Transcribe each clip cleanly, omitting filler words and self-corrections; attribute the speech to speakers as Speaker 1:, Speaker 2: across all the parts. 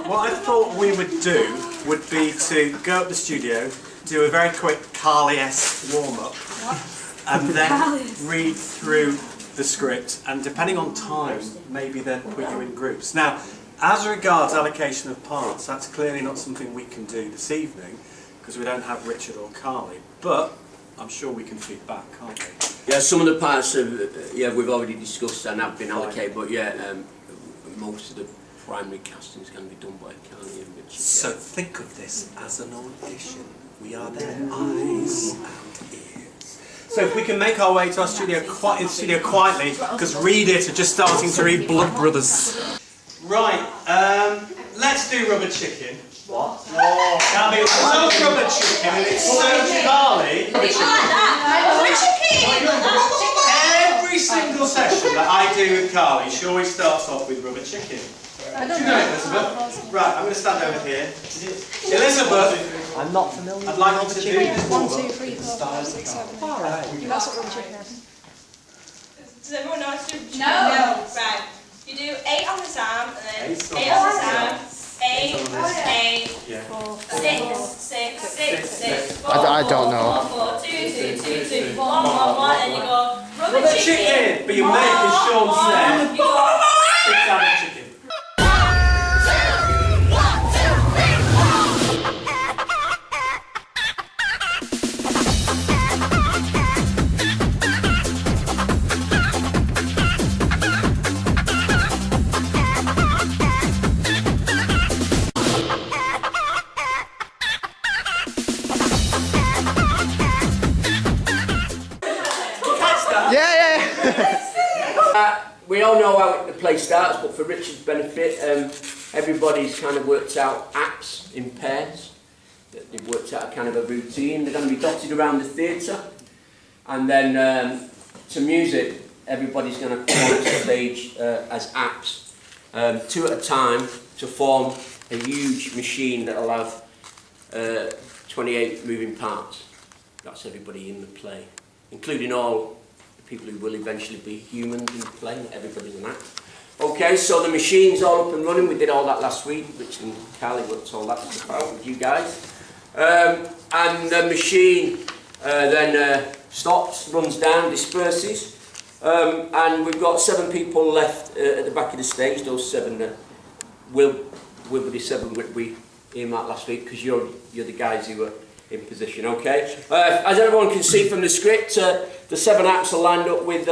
Speaker 1: What I thought we would do would be to go up the studio, do a very quick Carly-esque warm-up, and then read through the script, and depending on time, maybe then put you in groups. Now, as regards allocation of parts, that's clearly not something we can do this evening, because we don't have Richard or Carly, but I'm sure we can feed back, can't we?
Speaker 2: Yeah, some of the parts we've already discussed and have been allocated, but most of the primary casting is going to be done by Carly and Richard.
Speaker 1: So think of this as an audition. We are their eyes and ears. So if we can make our way to our studio quietly, because readers are just starting to read Blood Brothers. Right, let's do Rubber Chicken. What? Oh, can't be. Love Rubber Chicken, and it's so Carly. Every single session that I do with Carly, she always starts off with Rubber Chicken. Do you know it, Elizabeth? Right, I'm going to stand over here. Elizabeth,
Speaker 3: I'm not familiar.
Speaker 1: I'd like you to do this.
Speaker 4: 1, 2, 3, 4, 5, 6, 7.
Speaker 3: Alright.
Speaker 4: That's what Rubber Chicken is.
Speaker 5: Does everyone know how to do chicken?
Speaker 6: No.
Speaker 5: Right. You do 8 on this arm, and then
Speaker 1: 8
Speaker 5: 8 on this arm. 8, 8,
Speaker 4: 4,
Speaker 5: 6, 6, 6, 4,
Speaker 3: I don't know.
Speaker 5: 4, 4, 2, 2, 2, 2, 1, 1, and you go
Speaker 1: Rubber Chicken! But you make, as Sean said,
Speaker 5: You go
Speaker 1: 6 out of chicken.
Speaker 2: We all know how the play starts, but for Richard's benefit, everybody's kind of worked out acts in pairs. They've worked out a kind of a routine. They're going to be dotted around the theatre, and then to music, everybody's going to come on stage as acts, 2 at a time, to form a huge machine that'll have 28 moving parts. That's everybody in the play, including all people who will eventually be humans in the play, not everybody's an act. Okay, so the machine's all up and running. We did all that last week. Rich and Carly worked all that stuff out with you guys. And the machine then stops, runs down, disperses. And we've got 7 people left at the back of the stage. Those 7 will be the 7 we earmarked last week, because you're the guys who were in position, okay? As everyone can see from the script, the 7 acts are lined up with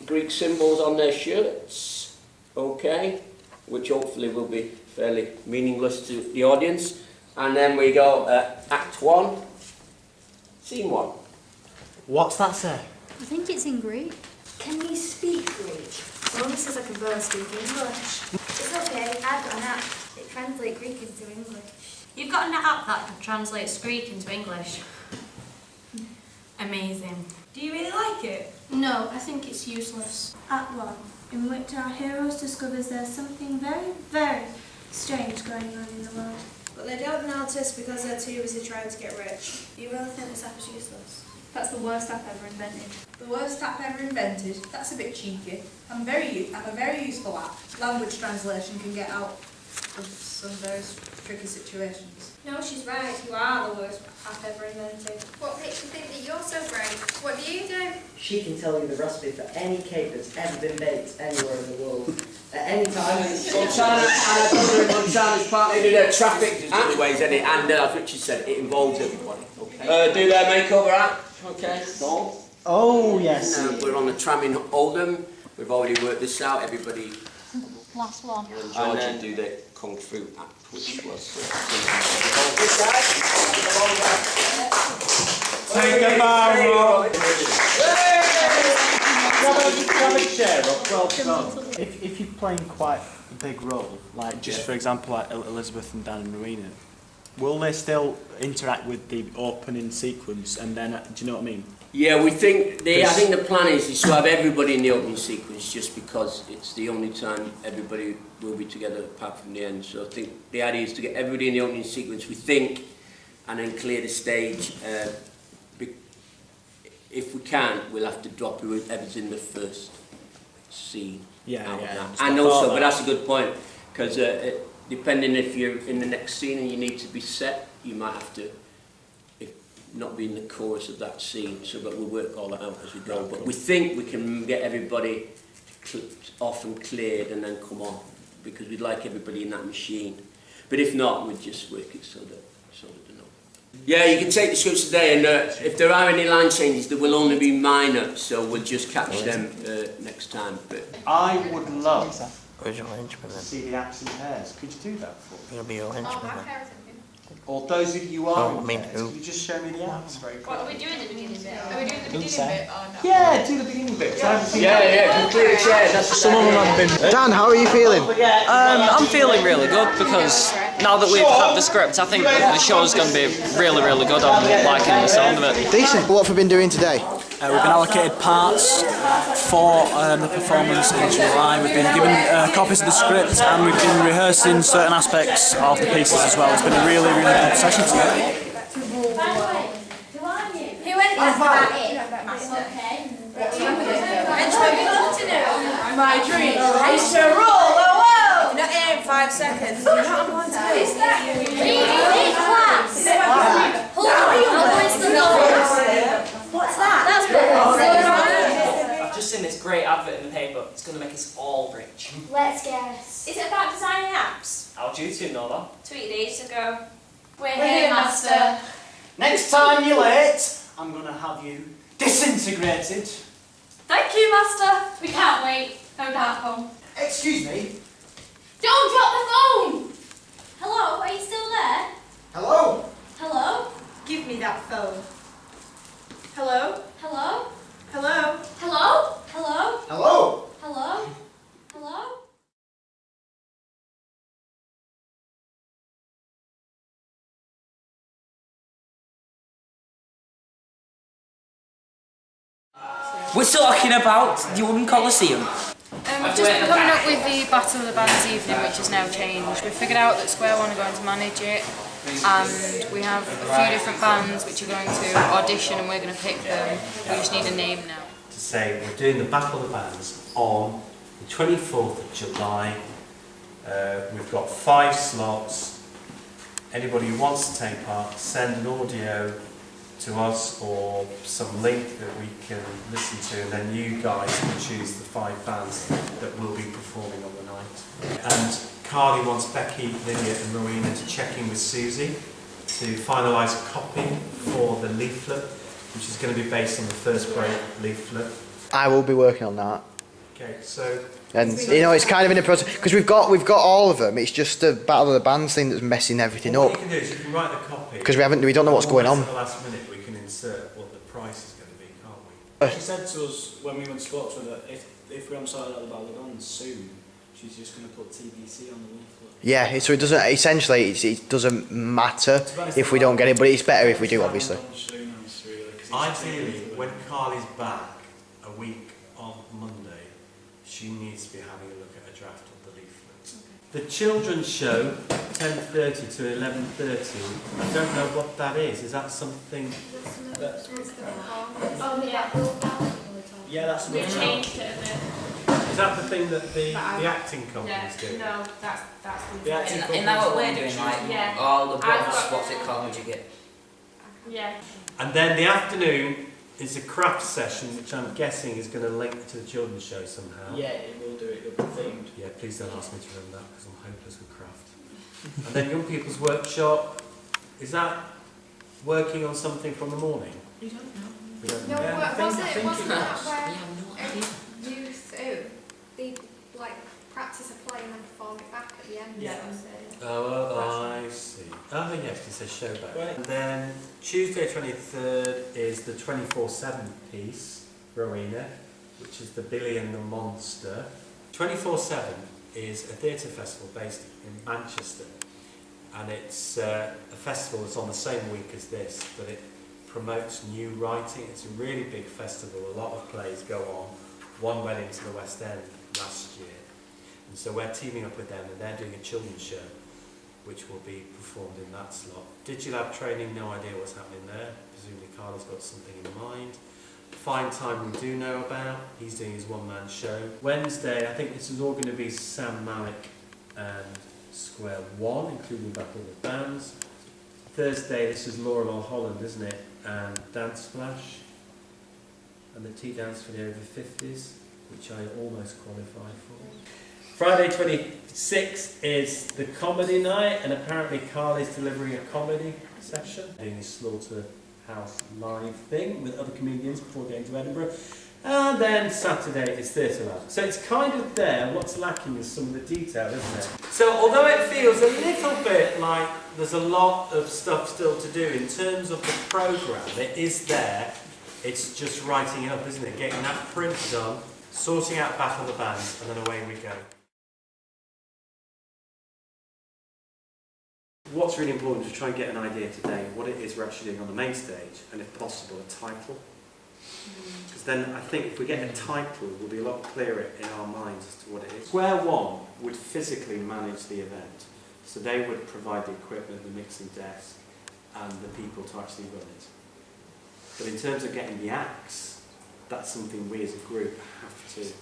Speaker 2: Greek symbols on their shirts, okay? Which hopefully will be fairly meaningless to the audience. And then we go Act 1, Scene 1.
Speaker 3: What's that say?
Speaker 6: I think it's in Greek. Can you speak Greek? It only says I can barely speak English. It's okay, I've got an app. It translates Greek into English.
Speaker 7: You've got an app that translates Greek into English. Amazing.
Speaker 5: Do you really like it?
Speaker 7: No, I think it's useless.
Speaker 8: Act 1, in which our heroes discovers there's something very, very strange going on in the world.
Speaker 9: But they don't notice because they're too busy trying to get rich.
Speaker 8: You really think this app is useless?
Speaker 6: That's the worst app ever invented.
Speaker 9: The worst app ever invented? That's a bit cheeky. I'm a very useful app. Language translation can get out of some very tricky situations.
Speaker 8: No, she's right. You are the worst app ever invented.
Speaker 6: What makes you think that you're so great? What do you do?
Speaker 3: She can tell you the recipe for any cake that's ever been baked anywhere in the world. At any time.
Speaker 2: Montana's partly in traffic ways, and as Richard said, it involves everybody. Okay. Do their makeover act. Okay. Dawn.
Speaker 3: Oh, yes.
Speaker 2: We're on the tram in Oldham. We've already worked this out. Everybody.
Speaker 7: Last one.
Speaker 2: And George will do the Kung Fu act, which was.
Speaker 1: Take a bow.
Speaker 3: Grab a chair up, well done. If you're playing quite a big role, like just for example like Elizabeth and Dan and Marina, will they still interact with the opening sequence and then, do you know what I mean?
Speaker 2: Yeah, I think the plan is to have everybody in the opening sequence, just because it's the only time everybody will be together apart from the end. So I think the idea is to get everybody in the opening sequence, we think, and then clear the stage. If we can't, we'll have to drop whoever's in the first scene
Speaker 3: Yeah,
Speaker 2: out
Speaker 3: yeah.
Speaker 2: of that.
Speaker 3: Just
Speaker 2: And
Speaker 3: thought
Speaker 2: also,
Speaker 3: that.
Speaker 2: but that's a good point, because depending if you're in the next scene and you need to be set, you might have to not be in the chorus of that scene, so but we'll work all that out as we go. But we think we can get everybody off and cleared and then come on, because we'd like everybody in that machine. But if not, we'd just work it so that they know. Yeah, you can take the scripts today, and if there are any line changes, they will only be minor, so we'll just catch them next time. But
Speaker 3: I would love
Speaker 10: Where's your henchman
Speaker 3: to
Speaker 10: then?
Speaker 3: see the apps and pears. Could you do that for me?
Speaker 10: It'll be your
Speaker 9: Oh,
Speaker 10: henchman
Speaker 9: my
Speaker 10: then.
Speaker 9: parents are
Speaker 3: Or those of you who are
Speaker 10: Oh, I mean
Speaker 3: in pairs,
Speaker 10: who?
Speaker 3: could you just show me the apps very
Speaker 5: What are
Speaker 3: quickly?
Speaker 5: we doing at the beginning bit?
Speaker 9: Are we doing the beginning bit or not?
Speaker 3: Yeah, do the beginning bit. 'Cause I haven't seen
Speaker 2: yeah, clear the chairs. That's
Speaker 10: Some of them have been... Dan, how are you feeling?
Speaker 11: I'm feeling really good because now that we've had the script, I think the show's going to be really, really good. I'm liking the sound of it.
Speaker 10: Decent. What have we been doing today?
Speaker 11: We've been allocated parts for the performance in July. We've been given copies of the script and we've been rehearsing certain aspects of the pieces as well. It's been a really, really good session today.
Speaker 6: Who went with that in?
Speaker 9: My dream is to rule the world! Not in 5 seconds. You know what I'm going to
Speaker 6: What's that?
Speaker 11: I've just seen this great advert in the paper. It's going to make us all rich.
Speaker 6: Let's guess.
Speaker 5: Is it about designing apps?
Speaker 11: How do you two know that?
Speaker 5: Tweeted ages ago. We're
Speaker 9: here, master.
Speaker 3: Next time you're late, I'm going to have you disintegrated.
Speaker 5: Thank you, master. We can't wait. No doubt home.
Speaker 3: Excuse me.
Speaker 5: Don't drop the phone! Hello, are you still there?
Speaker 3: Hello?
Speaker 5: Hello?
Speaker 9: Give me that phone. Hello?
Speaker 5: Hello?
Speaker 9: Hello?
Speaker 5: Hello? Hello?
Speaker 3: Hello?
Speaker 5: Hello? Hello?
Speaker 11: We're talking about the Oldham Coliseum.
Speaker 4: We've just been coming up with the Battle of the Bands evening, which has now changed. We've figured out that Square One are going to manage it, and we have a few different bands which are going to audition, and we're going to pick them. We just need a name now.
Speaker 1: To say we're doing the Battle of the Bands on the 24th of July. We've got 5 slots. Anybody who wants to take part, send an audio to us or some link that we can listen to, and then you guys can choose the 5 bands that will be performing on the night. And Carly wants Becky, Lydia and Marina to check in with Susie to finalise a copy for the leaflet, which is going to be based on the first break leaflet.
Speaker 10: I will be working on that.
Speaker 1: Okay, so...
Speaker 10: And you know, it's kind of in a process because we've got all of them. It's just the Battle of the Bands thing that's messing everything
Speaker 1: What
Speaker 10: up.
Speaker 1: you can do is you can write the copy.
Speaker 10: Because we don't know what's going on.
Speaker 1: At the last minute we can insert what the price is going to be, can't we?
Speaker 3: She said to us when we went to spoke to her that if we haven't sorted out the Battle of the Bands soon, she's just going to put TBC on the leaflet.
Speaker 10: Yeah, so it doesn't. Essentially, it doesn't matter if we don't get it, but it's better if we do, obviously.
Speaker 1: Ideally, when Carly's back a week on Monday, she needs to be having a look at a draft of the leaflet. The children's show, 10:30 to 11:30. I don't know what that is. Is that something?
Speaker 3: Yeah, that's
Speaker 5: We've changed it a bit.
Speaker 1: Is that the thing that the acting companies do?
Speaker 5: No, that's
Speaker 3: the acting
Speaker 11: Isn't that what we're doing? Like
Speaker 5: Yeah.
Speaker 11: all the
Speaker 5: I've
Speaker 11: books,
Speaker 5: got-
Speaker 11: what's it called? You get.
Speaker 5: Yeah.
Speaker 1: And then the afternoon is a craft session, which I'm guessing is going to link to the children's show somehow.
Speaker 3: Yeah, it will do it. It'll be themed.
Speaker 1: Yeah, please don't ask me to remember that because I'm hopeless with craft. And then young people's workshop, is that working on something from the morning?
Speaker 5: You don't know.
Speaker 1: We don't
Speaker 9: No,
Speaker 1: know.
Speaker 3: Yeah, I think
Speaker 9: wasn't
Speaker 3: it
Speaker 9: that
Speaker 3: was.
Speaker 9: where youth they like practice a play and then perform it back at the end?
Speaker 3: Yeah.
Speaker 1: Oh, I see. Oh yes, it says show back. And then Tuesday 23rd is the 24/7 piece, Rowena, which is the Billy and the Monster. 24/7 is a theatre festival based in Manchester, and it's a festival that's on the same week as this, but it promotes new writing. It's a really big festival. A lot of plays go on. One went into the West End last year, and so we're teaming up with them, and they're doing a children's show which will be performed in that slot. DigiLab training, no idea what's happening there. Presumably Carla's got something in mind. Fine Time we do know about. He's doing his one-man show. Wednesday, I think this is all going to be Sam Malik and Square One, including Battle of the Bands. Thursday, this is Laura Mulholland, isn't it? And Dance Flash. And the tea dance for the over 50s, which I almost qualified for. Friday 26th is the comedy night, and apparently Carl is delivering a comedy session, doing his Slaughterhouse Live thing with other comedians before going to Edinburgh. And then Saturday is Theatre Lab. So it's kind of there. What's lacking is some of the detail, isn't it? So although it feels a little bit like there's a lot of stuff still to do in terms of the programme, it is there. It's just writing it up, isn't it? Getting that print done, sorting out Battle of the Bands, and then away we go. What's really important is to try and get an idea today of what it is we're actually doing on the main stage, and if possible, a title. Because then I think if we get a title, we'll be a lot clearer in our minds as to what it is. Square One would physically manage the event, so they would provide the equipment, the mixing desk, and the people to actually run it. But in terms of getting the acts, that's something we as a group have to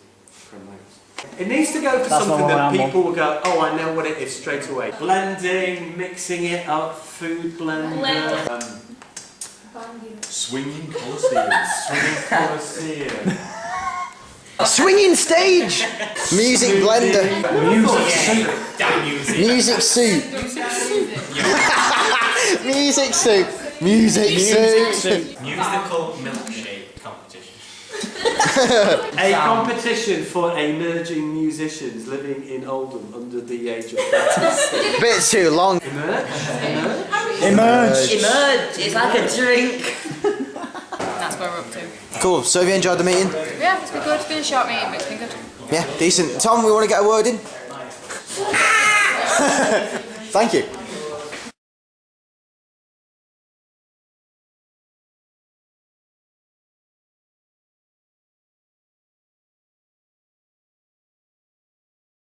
Speaker 1: promote. It needs to go for something that people will go, oh, I know what it is straight away. Blending, mixing it up, food blender.
Speaker 12: Swinging Coliseum.
Speaker 1: Swinging Coliseum.
Speaker 10: Swinging stage! Music blender. Music soup. Music soup. Music soup.
Speaker 12: Musical milkshake competition.
Speaker 1: A competition for emerging musicians living in Oldham under the age of 30.
Speaker 10: Bit too long.
Speaker 1: Emerge?
Speaker 10: Emerge.
Speaker 13: It's like a drink.
Speaker 4: That's where we're up to.
Speaker 10: Cool. So have you enjoyed the meeting?
Speaker 4: Yeah, it's been good. It's been a short meeting, but it's been good.
Speaker 10: Yeah, decent. Tom, we want to get a word in? Thank you.